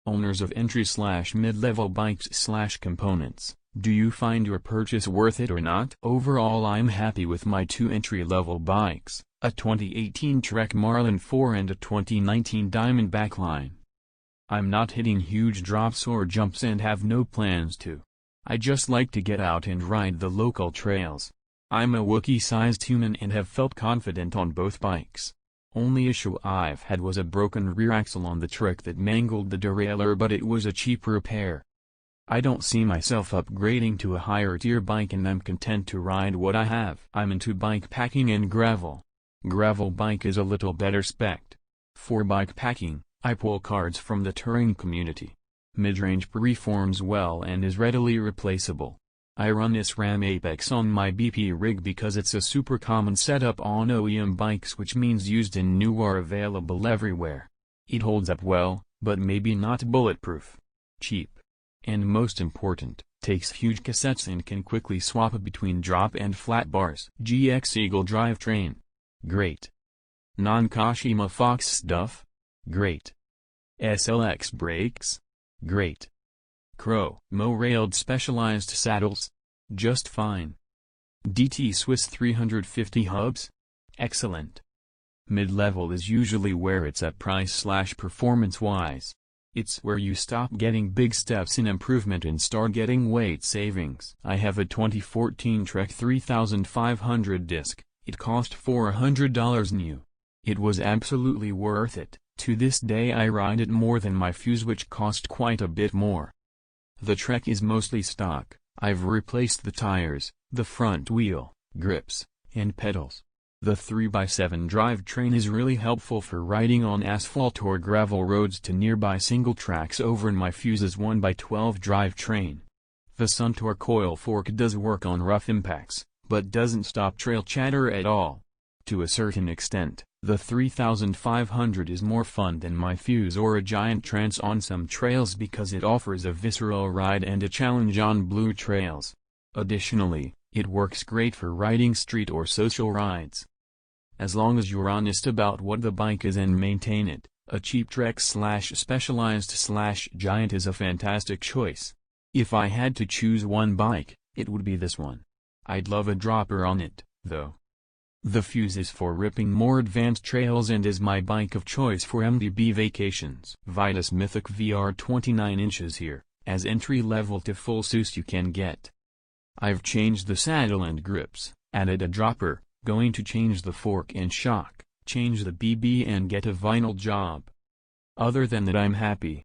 Owners of entry/mid-level bikes/components, do you find your purchase worth it or not? Overall, I'm happy with my two entry-level bikes, a 2018 Trek Marlin 4 and a 2019 Diamondback Line. I'm not hitting huge drops or jumps and have no plans to. I just like to get out and ride the local trails. I'm a Wookiee-sized human and have felt confident on both bikes. Only issue I've had was a broken rear axle on the Trek that mangled the derailleur, but it was a cheap repair. I don't see myself upgrading to a higher tier bike and I'm content to ride what I have. I'm into bike packing and gravel. Gravel bike is a little better spec'd. For bike packing, I pull cards from the touring community. Mid-range performs well and is readily replaceable. I run this Ram Apex on my BP rig because it's a super common setup on OEM bikes, which means used and new are available everywhere. It holds up well, but maybe not bulletproof. Cheap. And most important, takes huge cassettes and can quickly swap between drop and flat bars. GX Eagle drivetrain. Great. Non-Kashima Fox stuff? Great. SLX brakes? Great. Crow railed specialized saddles? Just fine. DT Swiss 350 hubs? Excellent. Mid-level is usually where it's at price/performance-wise. It's where you stop getting big steps in improvement and start getting weight savings. I have a 2014 Trek 3500 disc. It cost $400 new. It was absolutely worth it. To this day I ride it more than my Fuse, which cost quite a bit more. The Trek is mostly stock. I've replaced the tires, the front wheel, grips, and pedals. The 3x7 drivetrain is really helpful for riding on asphalt or gravel roads to nearby single tracks over my Fuse's 1x12 drivetrain. The Suntour coil fork does work on rough impacts, but doesn't stop trail chatter at all. To a certain extent, the 3500 is more fun than my Fuse or a Giant Trance on some trails because it offers a visceral ride and a challenge on blue trails. Additionally, it works great for riding street or social rides. As long as you're honest about what the bike is and maintain it, a cheap Trek/Specialized/Giant is a fantastic choice. If I had to choose one bike, it would be this one. I'd love a dropper on it, though. The Fuse is for ripping more advanced trails and is my bike of choice for MTB vacations. Vitus Mythic VR 29 inches here, as entry-level to full SUS you can get. I've changed the saddle and grips, added a dropper, going to change the fork and shock, change the BB and get a vinyl job. Other than that I'm happy.